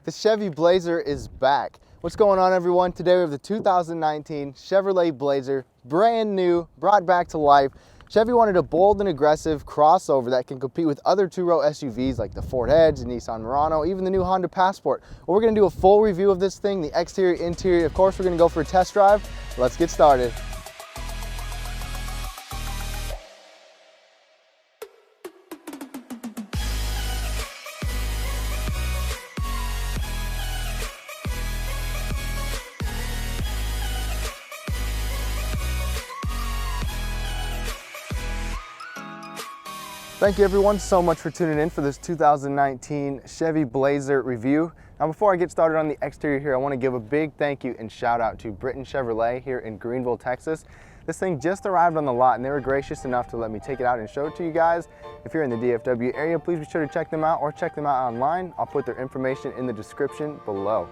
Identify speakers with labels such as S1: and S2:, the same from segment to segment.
S1: The Chevy Blazer is back. What's going on, everyone? Today we have the 2019 Chevrolet Blazer, brand new, brought back to life. Chevy wanted a bold and aggressive crossover that can compete with other two-row SUVs like the Ford Edge, the Nissan Murano, even the new Honda Passport. Well, we're gonna do a full review of this thing, the exterior, interior. Of course, we're gonna go for a test drive. Let's get started. Thank you everyone so much for tuning in for this 2019 Chevy Blazer review. Now before I get started on the exterior here, I want to give a big thank you and shout out to Britain Chevrolet here in Greenville, Texas. This thing just arrived on the lot and they were gracious enough to let me take it out and show it to you guys. If you're in the DFW area, please be sure to check them out or check them out online. I'll put their information in the description below.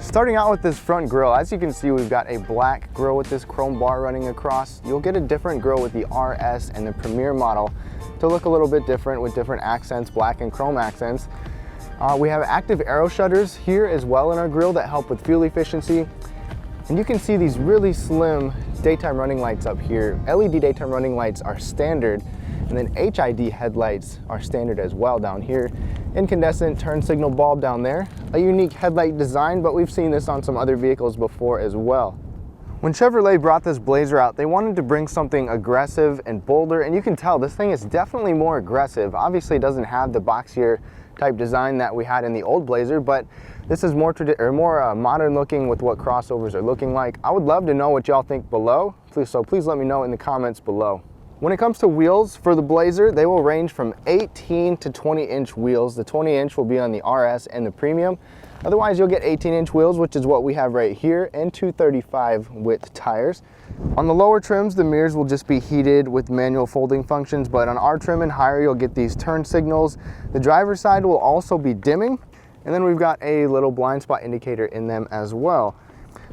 S1: Starting out with this front grille, as you can see, we've got a black grille with this chrome bar running across. You'll get a different grille with the RS and the Premier model to look a little bit different with different accents, black and chrome accents. We have active aero shutters here as well in our grille that help with fuel efficiency. And you can see these really slim daytime running lights up here. LED daytime running lights are standard, and then HID headlights are standard as well down here. Incandescent turn signal bulb down there. A unique headlight design, but we've seen this on some other vehicles before as well. When Chevrolet brought this Blazer out, they wanted to bring something aggressive and bolder, and you can tell this thing is definitely more aggressive. Obviously it doesn't have the boxier type design that we had in the old Blazer, but this is more modern looking with what crossovers are looking like. I would love to know what y'all think below, so please let me know in the comments below. When it comes to wheels for the Blazer, they will range from 18 to 20-inch wheels. The 20-inch will be on the RS and the Premium. Otherwise, you'll get 18-inch wheels, which is what we have right here, and 235 width tires. On the lower trims, the mirrors will just be heated with manual folding functions, but on our trim and higher, you'll get these turn signals. The driver's side will also be dimming, and then we've got a little blind spot indicator in them as well.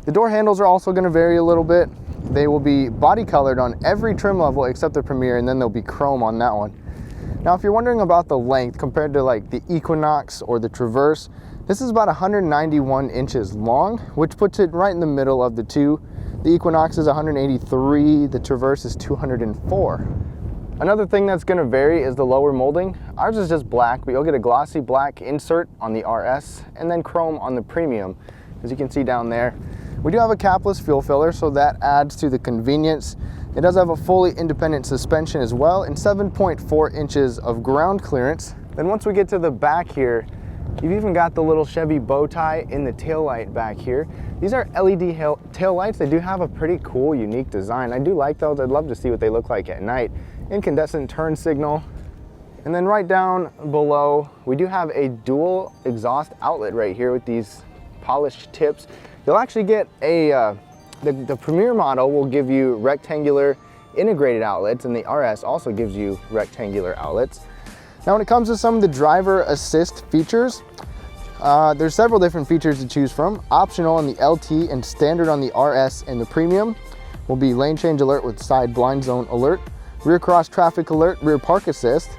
S1: The door handles are also going to vary a little bit. They will be body colored on every trim level except the Premier, and then they'll be chrome on that one. Now, if you're wondering about the length compared to like the Equinox or the Traverse, this is about 191 inches long, which puts it right in the middle of the two. The Equinox is 183, the Traverse is 204. Another thing that's going to vary is the lower molding. Ours is just black, but you'll get a glossy black insert on the RS and then chrome on the Premium, as you can see down there. We do have a capless fuel filler, so that adds to the convenience. It does have a fully independent suspension as well and 7.4 inches of ground clearance. Then once we get to the back here, you've even got the little Chevy bow tie in the taillight back here. These are LED taillights. They do have a pretty cool, unique design. I do like those. I'd love to see what they look like at night. Incandescent turn signal. And then right down below, we do have a dual exhaust outlet right here with these polished tips. You'll actually get a, the Premier model will give you rectangular integrated outlets, and the RS also gives you rectangular outlets. Now when it comes to some of the driver assist features, there's several different features to choose from. Optional on the LT and standard on the RS and the Premium will be lane change alert with side blind zone alert, rear cross traffic alert, rear park assist.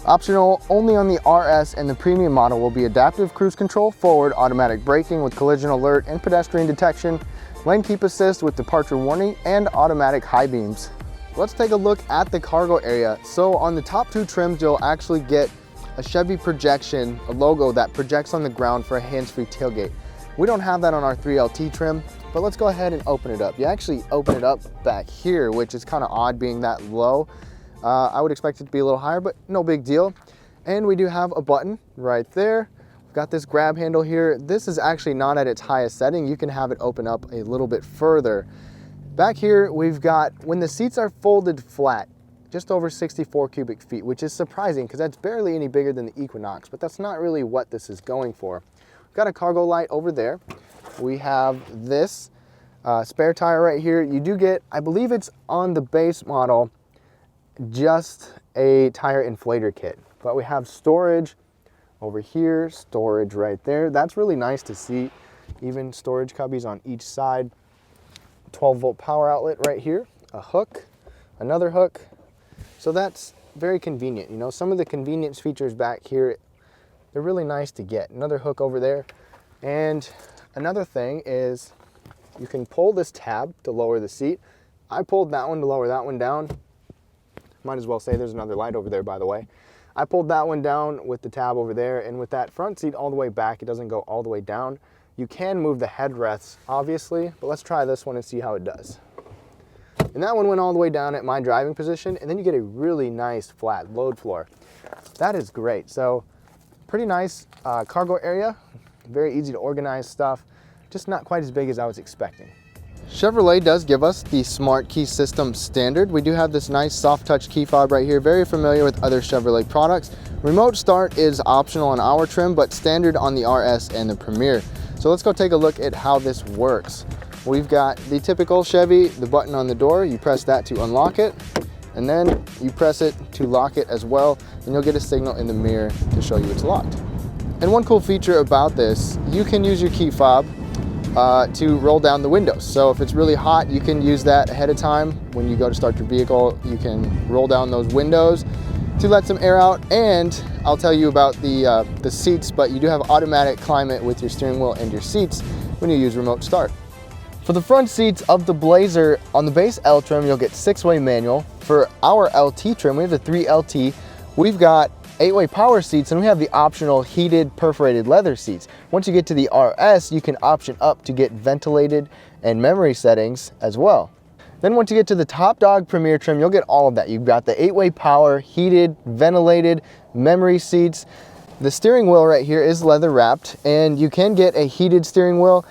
S1: Optional only on the RS and the Premium model will be adaptive cruise control, forward automatic braking with collision alert and pedestrian detection, lane keep assist with departure warning, and automatic high beams. Let's take a look at the cargo area. So on the top two trims, you'll actually get a Chevy projection, a logo that projects on the ground for a hands-free tailgate. We don't have that on our 3LT trim, but let's go ahead and open it up. You actually open it up back here, which is kind of odd being that low. I would expect it to be a little higher, but no big deal. And we do have a button right there. We've got this grab handle here. This is actually not at its highest setting. You can have it open up a little bit further. Back here, we've got, when the seats are folded flat, just over 64 cubic feet, which is surprising because that's barely any bigger than the Equinox, but that's not really what this is going for. We've got a cargo light over there. We have this spare tire right here. You do get, I believe it's on the base model, just a tire inflator kit, but we have storage over here, storage right there. That's really nice to see, even storage cubbies on each side. 12-volt power outlet right here, a hook, another hook. So that's very convenient. You know, some of the convenience features back here, they're really nice to get. Another hook over there. And another thing is you can pull this tab to lower the seat. I pulled that one to lower that one down. Might as well say there's another light over there, by the way. I pulled that one down with the tab over there, and with that front seat all the way back, it doesn't go all the way down. You can move the headrests, obviously, but let's try this one and see how it does. And that one went all the way down at my driving position, and then you get a really nice flat load floor. That is great. So pretty nice cargo area, very easy to organize stuff, just not quite as big as I was expecting. Chevrolet does give us the Smart Key System standard. We do have this nice soft touch key fob right here, very familiar with other Chevrolet products. Remote start is optional on our trim, but standard on the RS and the Premier. So let's go take a look at how this works. We've got the typical Chevy, the button on the door, you press that to unlock it, and then you press it to lock it as well, and you'll get a signal in the mirror to show you it's locked. And one cool feature about this, you can use your key fob to roll down the windows. So if it's really hot, you can use that ahead of time. When you go to start your vehicle, you can roll down those windows to let some air out. And I'll tell you about the seats, but you do have automatic climate with your steering wheel and your seats when you use remote start. For the front seats of the Blazer, on the base L trim, you'll get 6-way manual. For our LT trim, we have the 3LT. We've got 8-way power seats, and we have the optional heated perforated leather seats. Once you get to the RS, you can option up to get ventilated and memory settings as well. Then once you get to the top dog Premier trim, you'll get all of that. You've got the 8-way power, heated, ventilated, memory seats. The steering wheel right here is leather wrapped, and you can get a heated steering wheel,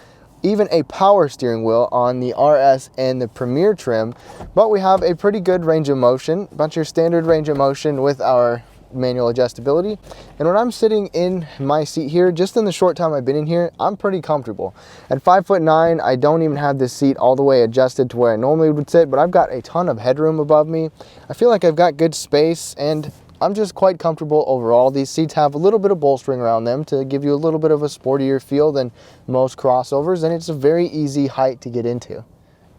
S1: even a power steering wheel on the RS and the Premier trim. But we have a pretty good range of motion, a bunch of standard range of motion with our manual adjustability. And when I'm sitting in my seat here, just in the short time I've been in here, I'm pretty comfortable. At 5'9", I don't even have this seat all the way adjusted to where I normally would sit, but I've got a ton of headroom above me. I feel like I've got good space, and I'm just quite comfortable overall. These seats have a little bit of bolstering around them to give you a little bit of a sportier feel than most crossovers, and it's a very easy height to get into.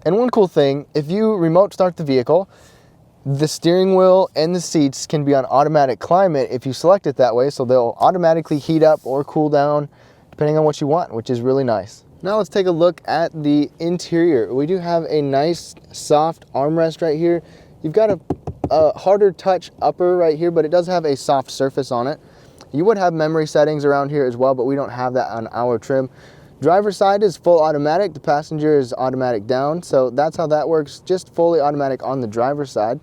S1: And one cool thing, if you remote start the vehicle, the steering wheel and the seats can be on automatic climate if you select it that way, so they'll automatically heat up or cool down depending on what you want, which is really nice. Now let's take a look at the interior. We do have a nice soft armrest right here. You've got a harder touch upper right here, but it does have a soft surface on it. You would have memory settings around here as well, but we don't have that on our trim. Driver's side is full automatic, the passenger is automatic down, so that's how that works, just fully automatic on the driver's side.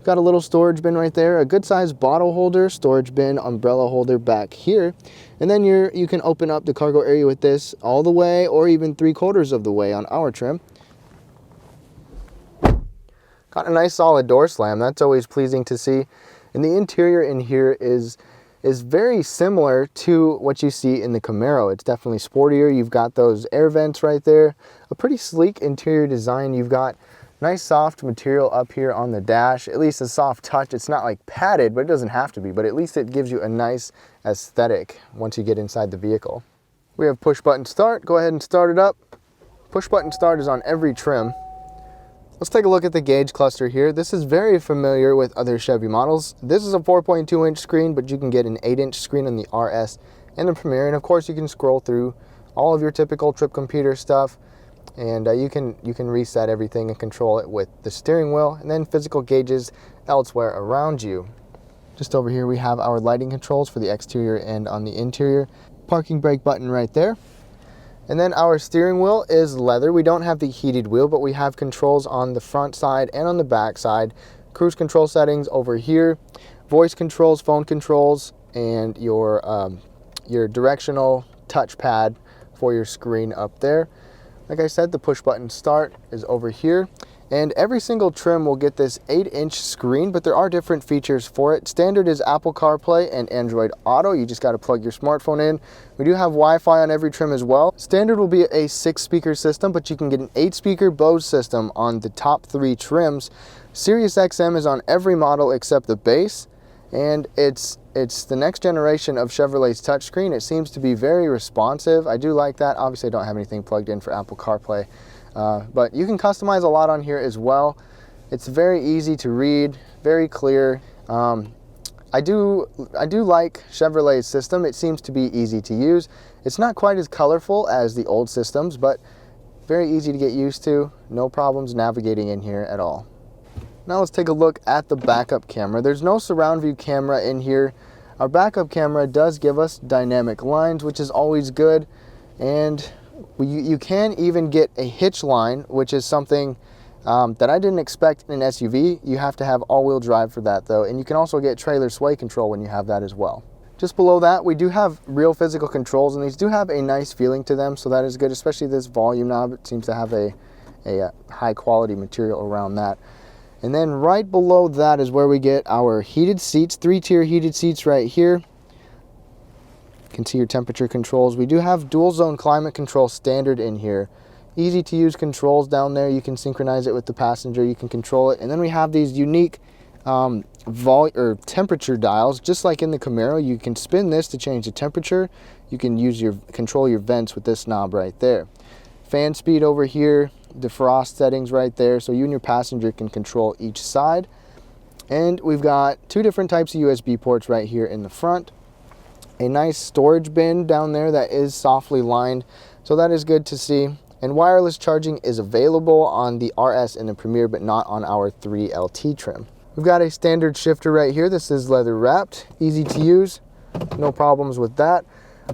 S1: Got a little storage bin right there, a good sized bottle holder, storage bin, umbrella holder back here, and then you can open up the cargo area with this all the way or even 3/4 of the way on our trim. Got a nice solid door slam, that's always pleasing to see. And the interior in here is very similar to what you see in the Camaro. It's definitely sportier. You've got those air vents right there. A pretty sleek interior design. You've got nice soft material up here on the dash, at least a soft touch. It's not like padded, but it doesn't have to be, but at least it gives you a nice aesthetic once you get inside the vehicle. We have push button start. Go ahead and start it up. Push button start is on every trim. Let's take a look at the gauge cluster here. This is very familiar with other Chevy models. This is a 4.2-inch screen, but you can get an 8-inch screen on the RS and the Premier. And of course, you can scroll through all of your typical trip computer stuff, and you can reset everything and control it with the steering wheel, and then physical gauges elsewhere around you. Just over here, we have our lighting controls for the exterior and on the interior. Parking brake button right there. And then our steering wheel is leather. We don't have the heated wheel, but we have controls on the front side and on the back side. Cruise control settings over here, voice controls, phone controls, and your directional touchpad for your screen up there. Like I said, the push button start is over here. And every single trim will get this 8-inch screen, but there are different features for it. Standard is Apple CarPlay and Android Auto. You just got to plug your smartphone in. We do have Wi-Fi on every trim as well. Standard will be a 6-speaker system, but you can get an 8-speaker Bose system on the top 3 trims. Sirius XM is on every model except the base, and it's the next generation of Chevrolet's touchscreen. It seems to be very responsive. I do like that. Obviously, I don't have anything plugged in for Apple CarPlay. But you can customize a lot on here as well. It's very easy to read, very clear. I do like Chevrolet's system. It seems to be easy to use. It's not quite as colorful as the old systems, but very easy to get used to. No problems navigating in here at all. Now let's take a look at the backup camera. There's no surround view camera in here. Our backup camera does give us dynamic lines, which is always good. And you can even get a hitch line, which is something that I didn't expect in an SUV. You have to have all-wheel drive for that though. And you can also get trailer sway control when you have that as well. Just below that, we do have real physical controls, and these do have a nice feeling to them, so that is good, especially this volume knob. It seems to have a high quality material around that. And then right below that is where we get our heated seats, 3-tier heated seats right here. You can see your temperature controls. We do have dual zone climate control standard in here. Easy to use controls down there. You can synchronize it with the passenger, you can control it. And then we have these unique temperature dials, just like in the Camaro. You can spin this to change the temperature. You can control your vents with this knob right there. Fan speed over here, defrost settings right there, so you and your passenger can control each side. And we've got 2 different types of USB ports right here in the front. A nice storage bin down there that is softly lined, so that is good to see. And wireless charging is available on the RS and the Premier, but not on our 3LT trim. We've got a standard shifter right here. This is leather wrapped, easy to use, no problems with that.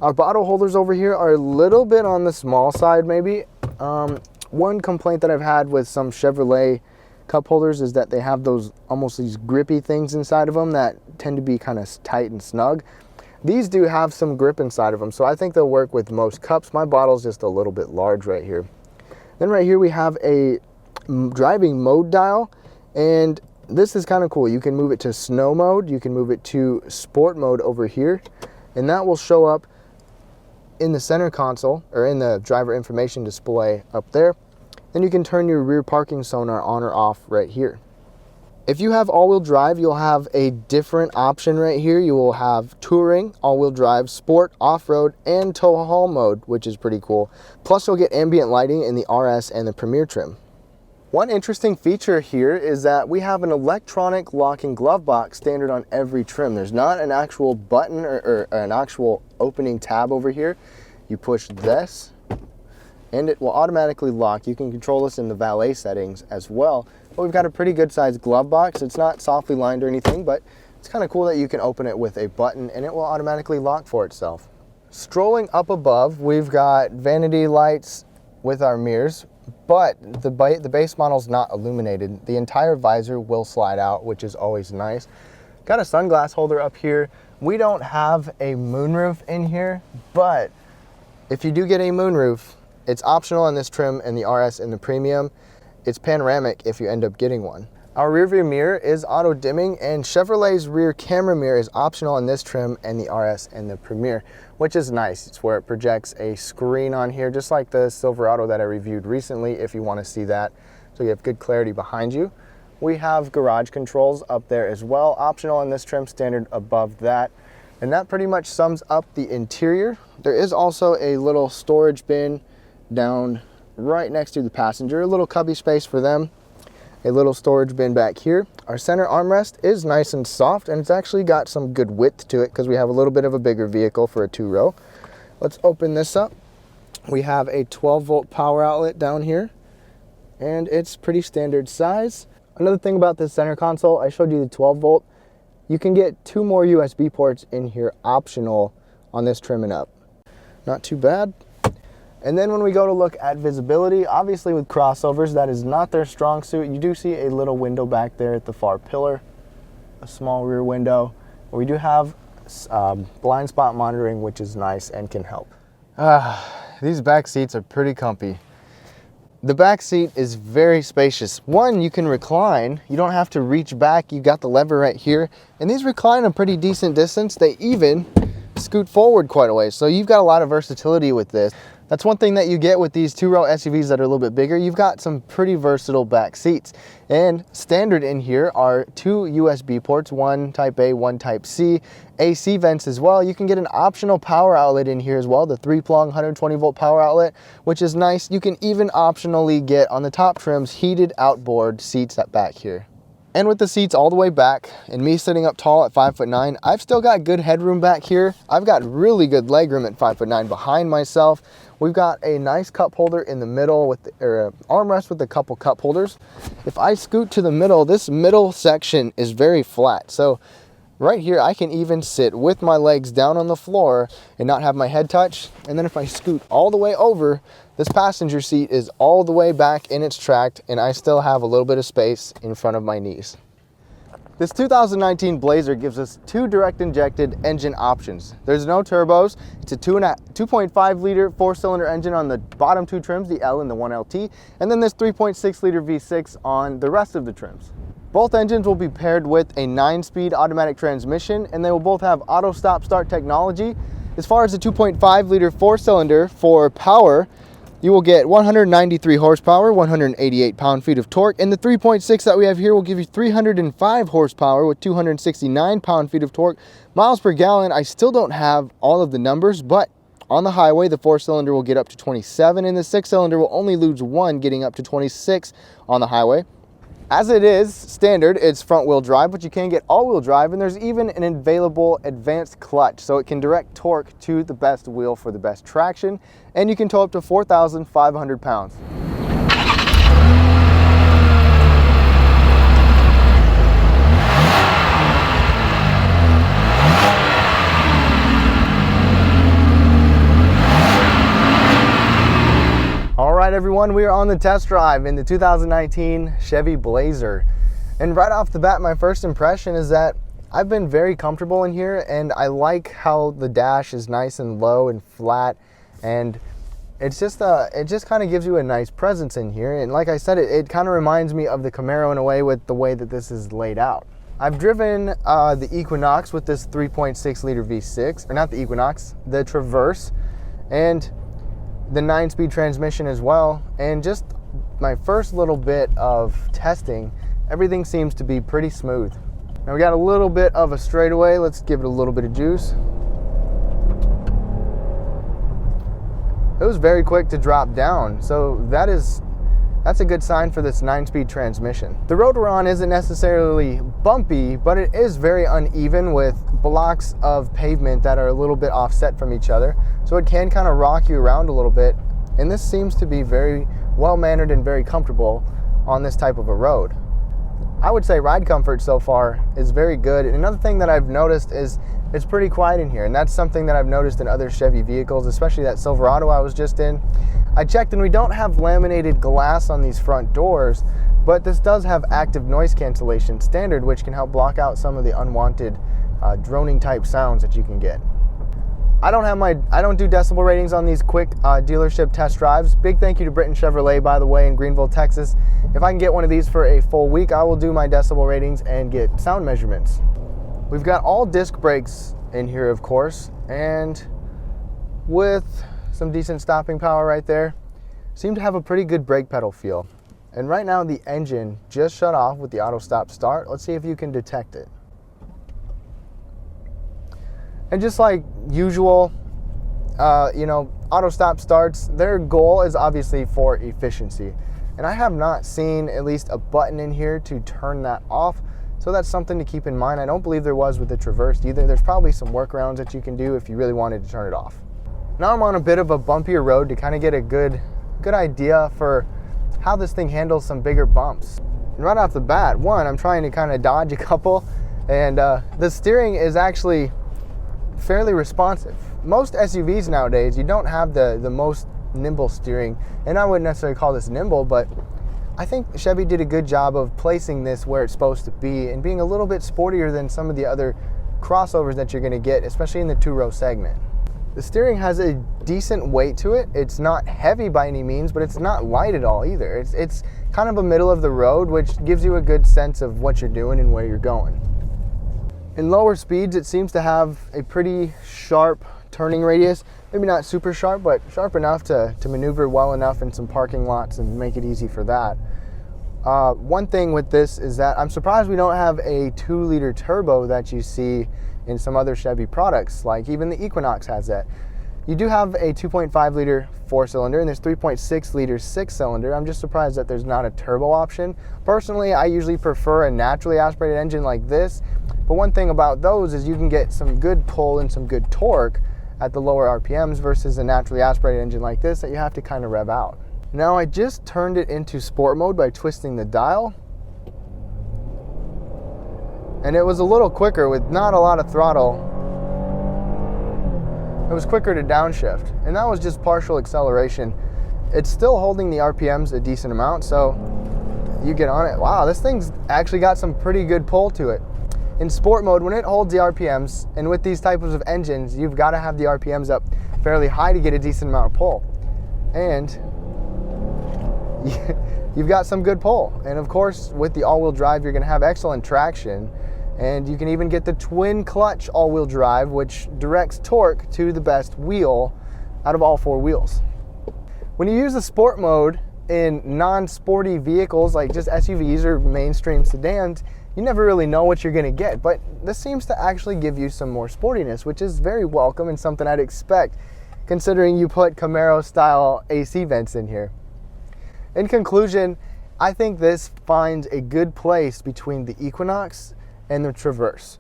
S1: Our bottle holders over here are a little bit on the small side maybe. One complaint that I've had with some Chevrolet cup holders is that they have almost these grippy things inside of them that tend to be kind of tight and snug. These do have some grip inside of them, so I think they'll work with most cups. My bottle's just a little bit large right here. Then right here we have a driving mode dial, and this is kind of cool. You can move it to snow mode, you can move it to sport mode over here, and that will show up in the center console, or in the driver information display up there. Then you can turn your rear parking sonar on or off right here. If you have all-wheel drive, you'll have a different option right here. You will have touring, all-wheel drive, sport, off-road, and tow haul mode, which is pretty cool. Plus you'll get ambient lighting in the RS and the Premier trim. One interesting feature here is that we have an electronic locking glove box standard on every trim. There's not an actual button or an actual opening tab over here. You push this and it will automatically lock. You can control this in the valet settings as well. But we've got a pretty good sized glove box. It's not softly lined or anything, but it's kind of cool that you can open it with a button and it will automatically lock for itself. Strolling up above, we've got vanity lights with our mirrors. But the base model's not illuminated. The entire visor will slide out, which is always nice. Got a sunglass holder up here. We don't have a moonroof in here, but if you do get a moonroof, it's optional on this trim and the RS and the Premium. It's panoramic if you end up getting one. Our rear view mirror is auto dimming, and Chevrolet's rear camera mirror is optional on this trim and the RS and the Premier, which is nice. It's where it projects a screen on here, just like the Silverado that I reviewed recently, if you want to see that, so you have good clarity behind you. We have garage controls up there as well, optional on this trim, standard above that. And that pretty much sums up the interior. There is also a little storage bin down right next to the passenger, a little cubby space for them. A little storage bin back here. Our center armrest is nice and soft, and it's actually got some good width to it because we have a little bit of a bigger vehicle for a 2-row. Let's open this up. We have a 12-volt power outlet down here, and it's pretty standard size. Another thing about this center console, I showed you the 12-volt. You can get 2 more USB ports in here optional on this trim and up. Not too bad. And then when we go to look at visibility, obviously with crossovers, that is not their strong suit. You do see a little window back there at the far pillar, a small rear window. We do have blind spot monitoring, which is nice and can help. These back seats are pretty comfy. The back seat is very spacious. One, you can recline. You don't have to reach back. You got the lever right here. And these recline a pretty decent distance. They even scoot forward quite a way. So you've got a lot of versatility with this. That's one thing that you get with these 2-row SUVs that are a little bit bigger. You've got some pretty versatile back seats. And standard in here are 2 USB ports, one type A, one type C, AC vents as well. You can get an optional power outlet in here as well, the 3-prong 120-volt power outlet, which is nice. You can even optionally get on the top trims heated outboard seats back here. And with the seats all the way back and me sitting up tall at 5'9", I've still got good headroom back here. I've got really good legroom at 5'9" behind myself. We've got a nice cup holder in the middle with armrest with a couple cup holders. If I scoot to the middle, this middle section is very flat. So right here, I can even sit with my legs down on the floor and not have my head touch. And then if I scoot all the way over, this passenger seat is all the way back and it's tracked, and I still have a little bit of space in front of my knees. This 2019 Blazer gives us two direct injected engine options. There's no turbos. It's a 2.5 liter 4-cylinder engine on the bottom two trims, the L and the 1LT, and then this 3.6 liter V6 on the rest of the trims. Both engines will be paired with a 9-speed automatic transmission, and they will both have auto stop start technology. As far as the 2.5 liter 4-cylinder for power, you will get 193 horsepower, 188 pound-feet of torque, and the 3.6 that we have here will give you 305 horsepower with 269 pound-feet of torque. Miles per gallon, I still don't have all of the numbers, but on the highway, the 4-cylinder will get up to 27, and the 6-cylinder will only lose 1, getting up to 26 on the highway. As it is standard, it's front-wheel drive, but you can get all-wheel drive, and there's even an available advanced clutch, so it can direct torque to the best wheel for the best traction, and you can tow up to 4,500 pounds. All right, everyone, we are on the test drive in the 2019 Chevy Blazer. And right off the bat, my first impression is that I've been very comfortable in here, and I like how the dash is nice and low and flat, and it just kind of gives you a nice presence in here. And like I said, it kind of reminds me of the Camaro in a way with the way that this is laid out. I've driven the Equinox with this 3.6 liter V6, or not the Equinox, the Traverse, and the 9-speed transmission as well. And just my first little bit of testing, everything seems to be pretty smooth. Now we got a little bit of a straightaway. Let's give it a little bit of juice. It was very quick to drop down, so that's a good sign for this 9-speed transmission. The road we're on isn't necessarily bumpy, but it is very uneven with blocks of pavement that are a little bit offset from each other, so it can kind of rock you around a little bit. And this seems to be very well-mannered and very comfortable on this type of a road. I would say ride comfort so far is very good. And another thing that I've noticed is it's pretty quiet in here, and that's something that I've noticed in other Chevy vehicles, especially that Silverado I was just in. I checked, and we don't have laminated glass on these front doors, but this does have active noise cancellation standard, which can help block out some of the unwanted droning type sounds that you can get. I don't do decibel ratings on these quick dealership test drives. Big thank you to Britain Chevrolet, by the way, in Greenville, Texas. If I can get one of these for a full week, I will do my decibel ratings and get sound measurements. We've got all disc brakes in here, of course, and with some decent stopping power right there, seem to have a pretty good brake pedal feel. And right now the engine just shut off with the auto stop start. Let's see if you can detect it. And just like usual, auto stop starts, their goal is obviously for efficiency. And I have not seen at least a button in here to turn that off. So that's something to keep in mind. I don't believe there was with the Traverse either. There's probably some workarounds that you can do if you really wanted to turn it off. Now I'm on a bit of a bumpier road to kind of get a good idea for how this thing handles some bigger bumps. And right off the bat, I'm trying to kind of dodge a couple, and the steering is actually fairly responsive. Most SUVs nowadays, you don't have the most nimble steering, and I wouldn't necessarily call this nimble, but I think Chevy did a good job of placing this where it's supposed to be and being a little bit sportier than some of the other crossovers that you're going to get, especially in the two-row segment. The steering has a decent weight to it. It's not heavy by any means, but it's not light at all either. It's kind of a middle of the road, which gives you a good sense of what you're doing and where you're going. In lower speeds, it seems to have a pretty sharp turning radius. Maybe not super sharp, but sharp enough to maneuver well enough in some parking lots and make it easy for that. One thing with this is that I'm surprised we don't have a 2-liter turbo that you see in some other Chevy products, like even the Equinox has that. You do have a 2.5 liter 4-cylinder and there's 3.6 liter 6-cylinder. I'm just surprised that there's not a turbo option. Personally, I usually prefer a naturally aspirated engine like this, but one thing about those is you can get some good pull and some good torque at the lower RPMs versus a naturally aspirated engine like this that you have to kind of rev out. Now I just turned it into sport mode by twisting the dial, and it was a little quicker with not a lot of throttle. It was quicker to downshift, and that was just partial acceleration. It's still holding the RPMs a decent amount, so you get on it. Wow, this thing's actually got some pretty good pull to it. In sport mode, when it holds the RPMs, and with these types of engines, you've got to have the RPMs up fairly high to get a decent amount of pull. And you've got some good pull. And of course, with the all-wheel drive, you're going to have excellent traction. And you can even get the twin clutch all-wheel drive, which directs torque to the best wheel out of all 4 wheels. When you use the sport mode in non-sporty vehicles like just SUVs or mainstream sedans, you never really know what you're gonna get, but this seems to actually give you some more sportiness, which is very welcome and something I'd expect considering you put Camaro style AC vents in here. In conclusion, I think this finds a good place between the Equinox and the Traverse.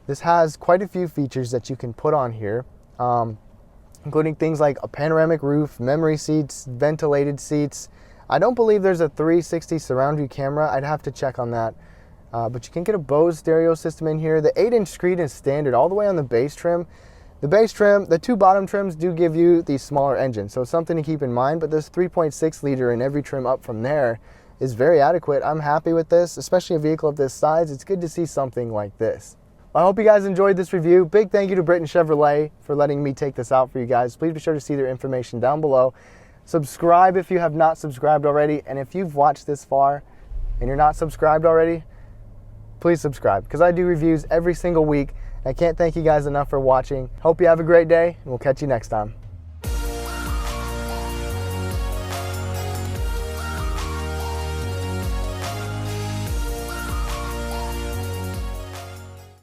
S1: This has quite a few features that you can put on here, including things like a panoramic roof, memory seats, ventilated seats. I don't believe there's a 360 surround view camera. I'd have to check on that. But you can get a Bose stereo system in here. The 8-inch screen is standard all the way on the base trim. The base trim, the 2 bottom trims do give you the smaller engine, so it's something to keep in mind, but this 3.6 liter in every trim up from there is very adequate. I'm happy with this, especially a vehicle of this size. It's good to see something like this. I hope you guys enjoyed this review. Big thank you to Britain Chevrolet for letting me take this out for you guys. Please be sure to see their information down below. Subscribe if you have not subscribed already, and if you've watched this far and you're not subscribed already, please subscribe, because I do reviews every single week. I can't thank you guys enough for watching. Hope you have a great day, and we'll catch you next time.